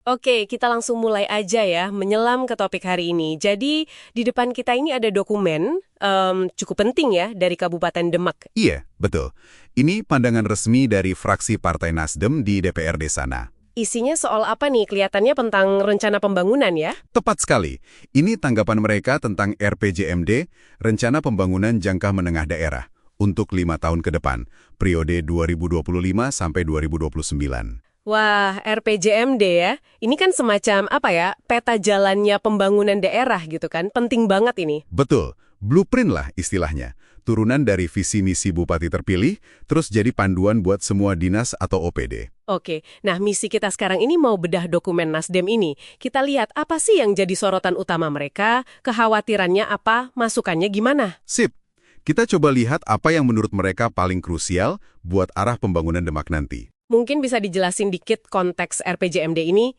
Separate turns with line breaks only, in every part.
Oke, kita langsung mulai aja ya, menyelam ke topik hari ini. Jadi, di depan kita ini ada dokumen cukup penting ya dari Kabupaten Demak.
Iya, betul. Ini pandangan resmi dari fraksi Partai Nasdem di DPRD sana.
Isinya soal apa nih? Kelihatannya tentang rencana pembangunan ya?
Tepat sekali. Ini tanggapan mereka tentang RPJMD, Rencana Pembangunan Jangka Menengah Daerah, untuk 5 tahun ke depan, periode 2025 sampai 2029.
Wah, RPJMD ya. Ini kan semacam apa ya, peta jalannya pembangunan daerah gitu kan. Penting banget ini.
Betul, blueprint lah istilahnya. Turunan dari visi misi bupati terpilih, terus jadi panduan buat semua dinas atau OPD.
Oke, nah misi kita sekarang ini mau bedah dokumen Nasdem ini. Kita lihat apa sih yang jadi sorotan utama mereka, kekhawatirannya apa, masukannya gimana.
Sip, kita coba lihat apa yang menurut mereka paling krusial buat arah pembangunan Demak nanti.
Mungkin bisa dijelasin dikit konteks RPJMD ini,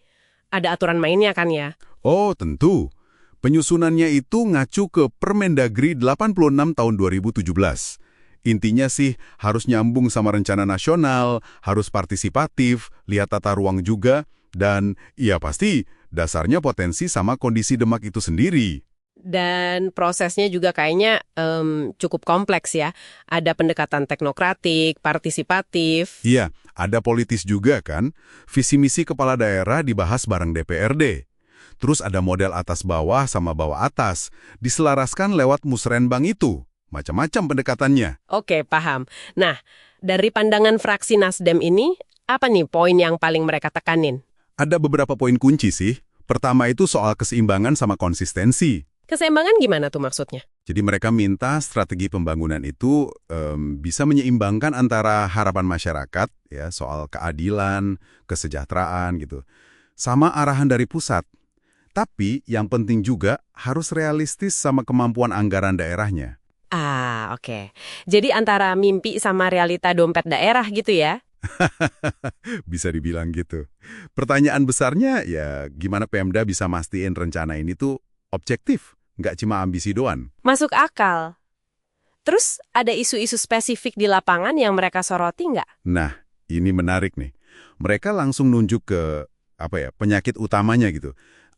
ada aturan mainnya kan ya?
Oh, tentu. Penyusunannya itu ngacu ke Permendagri 86 tahun 2017. Intinya sih harus nyambung sama rencana nasional, harus partisipatif, lihat tata ruang juga, dan ya pasti dasarnya potensi sama kondisi Demak itu sendiri.
Dan prosesnya juga kayaknya cukup kompleks ya. Ada pendekatan teknokratik, partisipatif.
Iya, ada politis juga kan. Visi misi kepala daerah dibahas bareng DPRD. Terus ada model atas bawah sama bawah atas, diselaraskan lewat musrenbang itu. Macam-macam pendekatannya.
Oke, paham. Nah, dari pandangan fraksi Nasdem ini, apa nih poin yang paling mereka tekanin?
Ada beberapa poin kunci sih. Pertama itu soal keseimbangan sama konsistensi.
Keseimbangan gimana tuh maksudnya?
Jadi mereka minta strategi pembangunan itu bisa menyeimbangkan antara harapan masyarakat ya soal keadilan, kesejahteraan gitu, sama arahan dari pusat. Tapi yang penting juga harus realistis sama kemampuan anggaran daerahnya.
Ah, oke. Jadi antara mimpi sama realita dompet daerah gitu ya?
Bisa dibilang gitu. Pertanyaan besarnya ya gimana Pemda bisa mastiin rencana ini tuh objektif, nggak cuma ambisi doang.
Masuk akal. Terus ada isu-isu spesifik di lapangan yang mereka soroti nggak?
Nah, ini menarik nih. Mereka langsung nunjuk ke penyakit utamanya gitu.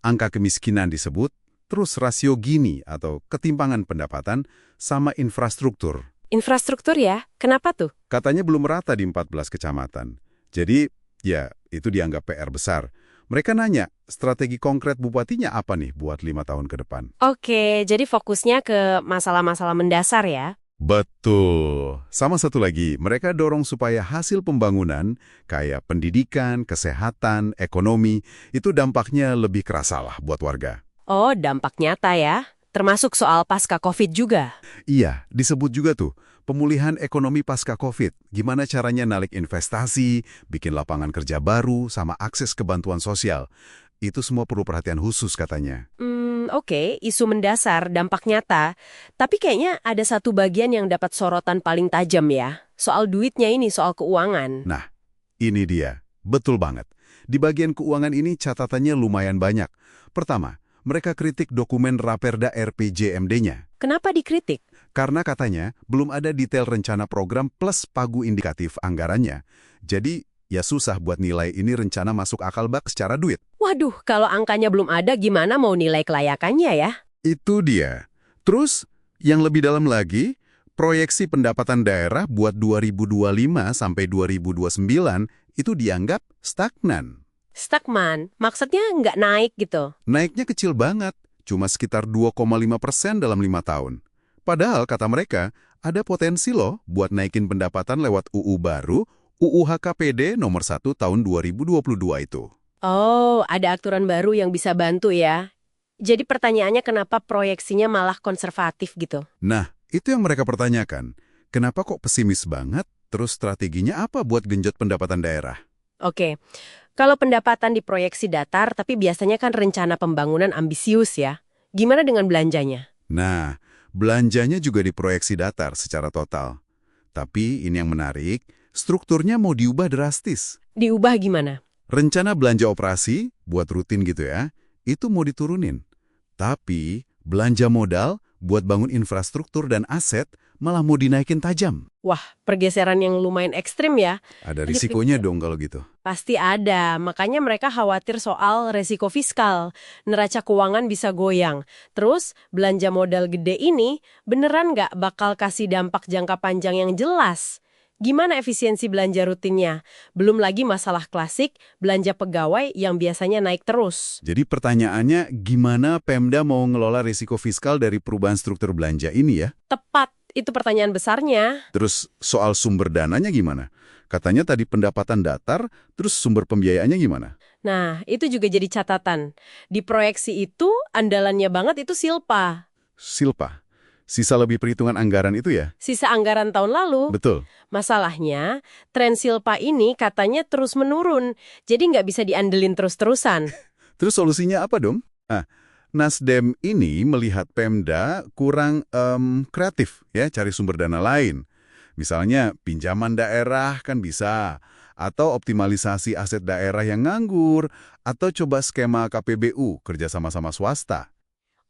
Angka kemiskinan disebut, terus rasio Gini atau ketimpangan pendapatan sama infrastruktur.
Infrastruktur ya? Kenapa tuh?
Katanya belum rata di 14 kecamatan. Jadi, ya itu dianggap PR besar. Mereka nanya, strategi konkret bupatinya apa nih buat 5 tahun ke depan?
Oke, jadi fokusnya ke masalah-masalah mendasar ya?
Betul. Sama satu lagi, mereka dorong supaya hasil pembangunan kayak pendidikan, kesehatan, ekonomi, itu dampaknya lebih kerasa lah buat warga.
Oh, dampak nyata ya? Termasuk soal pasca COVID juga?
Iya, disebut juga tuh, pemulihan ekonomi pasca COVID. Gimana caranya narik investasi, bikin lapangan kerja baru, sama akses ke bantuan sosial. Itu semua perlu perhatian khusus katanya.
Oke, isu mendasar, dampak nyata. Tapi kayaknya ada satu bagian yang dapat sorotan paling tajam ya. Soal duitnya ini, soal keuangan.
Nah, ini dia. Betul banget. Di bagian keuangan ini catatannya lumayan banyak. Pertama, mereka kritik dokumen Raperda RPJMD-nya.
Kenapa dikritik?
Karena katanya belum ada detail rencana program plus pagu indikatif anggarannya. Jadi, ya susah buat nilai ini rencana masuk akal bak secara duit.
Waduh, kalau angkanya belum ada gimana mau nilai kelayakannya ya?
Itu dia. Terus, yang lebih dalam lagi, proyeksi pendapatan daerah buat 2025 sampai 2029 itu dianggap stagnan.
Stagnan, maksudnya nggak naik gitu.
Naiknya kecil banget, cuma sekitar 2,5% dalam 5 tahun. Padahal, kata mereka, ada potensi loh buat naikin pendapatan lewat UU baru, UU HKPD nomor 1 tahun 2022 itu.
Oh, ada aturan baru yang bisa bantu ya. Jadi pertanyaannya kenapa proyeksinya malah konservatif gitu?
Nah, itu yang mereka pertanyakan. Kenapa kok pesimis banget? Terus strateginya apa buat genjot pendapatan daerah?
Oke, kalau pendapatan diproyeksi datar, tapi biasanya kan rencana pembangunan ambisius ya. Gimana dengan belanjanya?
Nah, belanjanya juga diproyeksi datar secara total. Tapi ini yang menarik, strukturnya mau diubah drastis.
Diubah gimana?
Rencana belanja operasi, buat rutin gitu ya, itu mau diturunin. Tapi, belanja modal buat bangun infrastruktur dan aset malah mau dinaikin tajam.
Wah, pergeseran yang lumayan ekstrim ya.
Ada risikonya dong kalau gitu.
Pasti ada, makanya mereka khawatir soal resiko fiskal. Neraca keuangan bisa goyang. Terus, belanja modal gede ini beneran nggak bakal kasih dampak jangka panjang yang jelas? Gimana efisiensi belanja rutinnya? Belum lagi masalah klasik, belanja pegawai yang biasanya naik terus.
Jadi pertanyaannya, gimana Pemda mau ngelola risiko fiskal dari perubahan struktur belanja ini ya?
Tepat, itu pertanyaan besarnya.
Terus soal sumber dananya gimana? Katanya tadi pendapatan datar, terus sumber pembiayaannya gimana?
Nah, itu juga jadi catatan. Di proyeksi itu, andalannya banget itu Silpa.
Silpa, sisa lebih perhitungan anggaran itu ya?
Sisa anggaran tahun lalu.
Betul.
Masalahnya, tren Silpa ini katanya terus menurun, jadi nggak bisa diandelin terus-terusan.
Terus solusinya apa dong? Nasdem ini melihat Pemda kurang kreatif ya, cari sumber dana lain. Misalnya pinjaman daerah kan bisa, atau optimalisasi aset daerah yang nganggur, atau coba skema KPBU, kerja sama-sama swasta.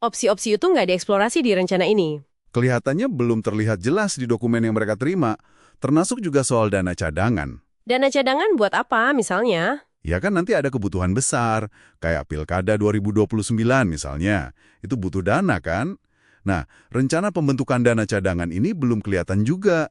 Opsi-opsi itu nggak dieksplorasi di rencana ini.
Kelihatannya belum terlihat jelas di dokumen yang mereka terima, termasuk juga soal dana cadangan.
Dana cadangan buat apa misalnya?
Ya kan nanti ada kebutuhan besar, kayak Pilkada 2029 misalnya. Itu butuh dana kan? Nah, rencana pembentukan dana cadangan ini belum kelihatan juga.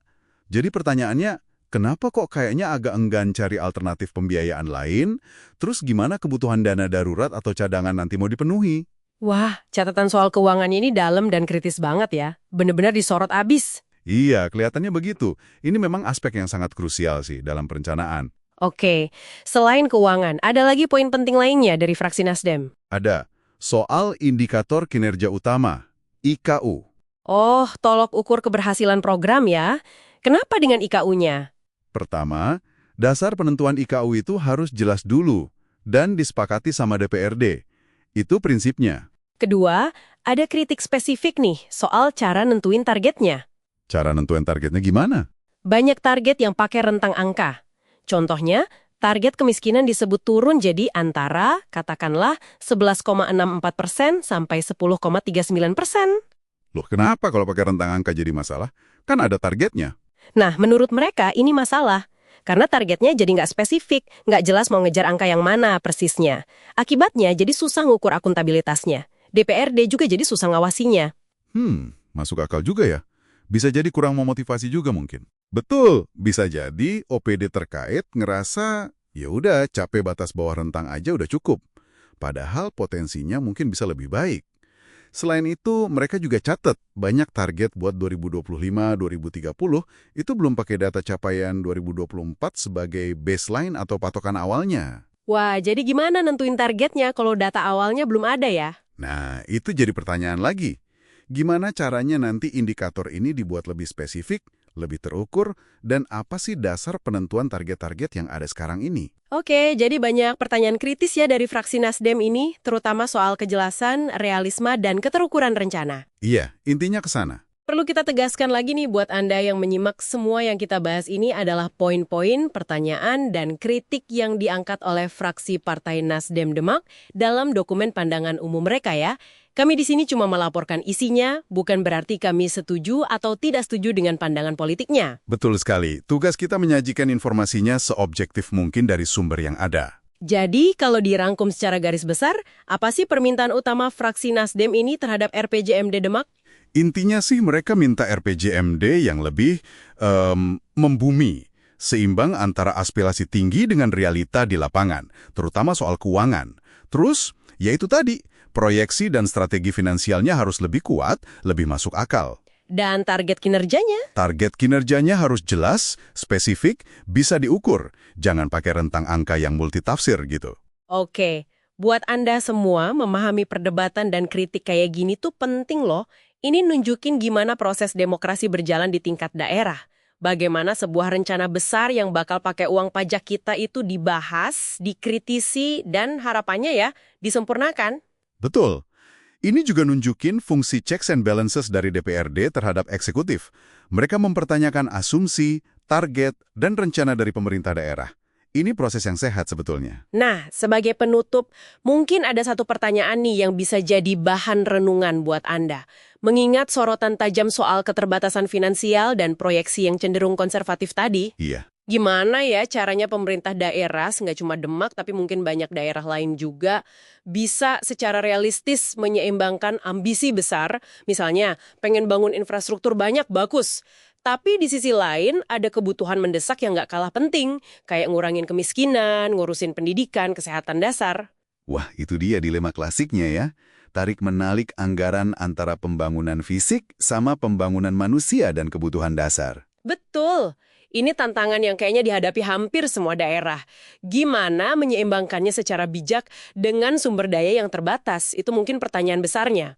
Jadi pertanyaannya, kenapa kok kayaknya agak enggan cari alternatif pembiayaan lain? Terus gimana kebutuhan dana darurat atau cadangan nanti mau dipenuhi?
Wah, catatan soal keuangannya ini dalam dan kritis banget ya. Bener-bener disorot abis.
Iya, kelihatannya begitu. Ini memang aspek yang sangat krusial sih dalam perencanaan.
Oke, selain keuangan, ada lagi poin penting lainnya dari fraksi Nasdem.
Ada soal indikator kinerja utama, IKU.
Oh, tolok ukur keberhasilan program ya. Kenapa dengan IKU-nya?
Pertama, dasar penentuan IKU itu harus jelas dulu dan disepakati sama DPRD. Itu prinsipnya.
Kedua, ada kritik spesifik nih soal cara nentuin targetnya.
Cara nentuin targetnya gimana?
Banyak target yang pakai rentang angka. Contohnya, target kemiskinan disebut turun jadi antara, katakanlah, 11,64% sampai 10,39%.
Loh, kenapa kalau pakai rentang angka jadi masalah? Kan ada targetnya.
Nah, menurut mereka ini masalah. Karena targetnya jadi nggak spesifik, nggak jelas mau ngejar angka yang mana persisnya. Akibatnya jadi susah ngukur akuntabilitasnya. DPRD juga jadi susah ngawasinya.
Masuk akal juga ya. Bisa jadi kurang memotivasi juga mungkin. Betul, bisa jadi OPD terkait ngerasa ya udah capek batas bawah rentang aja udah cukup. Padahal potensinya mungkin bisa lebih baik. Selain itu, mereka juga catat banyak target buat 2025-2030 itu belum pakai data capaian 2024 sebagai baseline atau patokan awalnya.
Wah, jadi gimana nentuin targetnya kalau data awalnya belum ada ya?
Nah, itu jadi pertanyaan lagi. Gimana caranya nanti indikator ini dibuat lebih spesifik, lebih terukur, dan apa sih dasar penentuan target-target yang ada sekarang ini?
Oke, jadi banyak pertanyaan kritis ya dari fraksi Nasdem ini, terutama soal kejelasan, realisme, dan keterukuran rencana.
Iya, intinya ke sana.
Perlu kita tegaskan lagi nih buat Anda yang menyimak semua yang kita bahas ini adalah poin-poin, pertanyaan, dan kritik yang diangkat oleh fraksi Partai Nasdem Demak dalam dokumen pandangan umum mereka ya. Kami di sini cuma melaporkan isinya, bukan berarti kami setuju atau tidak setuju dengan pandangan politiknya.
Betul sekali. Tugas kita menyajikan informasinya seobjektif mungkin dari sumber yang ada.
Jadi, kalau dirangkum secara garis besar, apa sih permintaan utama fraksi Nasdem ini terhadap RPJMD Demak?
Intinya sih mereka minta RPJMD yang lebih membumi, seimbang antara aspirasi tinggi dengan realita di lapangan, terutama soal keuangan. Terus, yaitu tadi, proyeksi dan strategi finansialnya harus lebih kuat, lebih masuk akal.
Dan target kinerjanya?
Target kinerjanya harus jelas, spesifik, bisa diukur. Jangan pakai rentang angka yang multitafsir gitu.
Oke, buat Anda semua memahami perdebatan dan kritik kayak gini tuh penting loh. Ini nunjukin gimana proses demokrasi berjalan di tingkat daerah. Bagaimana sebuah rencana besar yang bakal pakai uang pajak kita itu dibahas, dikritisi, dan harapannya ya disempurnakan.
Betul. Ini juga nunjukin fungsi checks and balances dari DPRD terhadap eksekutif. Mereka mempertanyakan asumsi, target, dan rencana dari pemerintah daerah. Ini proses yang sehat sebetulnya.
Nah, sebagai penutup, mungkin ada satu pertanyaan nih yang bisa jadi bahan renungan buat Anda. Mengingat sorotan tajam soal keterbatasan finansial dan proyeksi yang cenderung konservatif tadi,
Iya.
gimana ya caranya pemerintah daerah, nggak cuma Demak tapi mungkin banyak daerah lain juga, bisa secara realistis menyeimbangkan ambisi besar, misalnya pengen bangun infrastruktur banyak, bagus. Tapi di sisi lain ada kebutuhan mendesak yang nggak kalah penting, kayak ngurangin kemiskinan, ngurusin pendidikan, kesehatan dasar.
Wah, itu dia dilema klasiknya ya. Tarik-menarik anggaran antara pembangunan fisik sama pembangunan manusia dan kebutuhan dasar.
Betul. Ini tantangan yang kayaknya dihadapi hampir semua daerah. Gimana menyeimbangkannya secara bijak dengan sumber daya yang terbatas? Itu mungkin pertanyaan besarnya.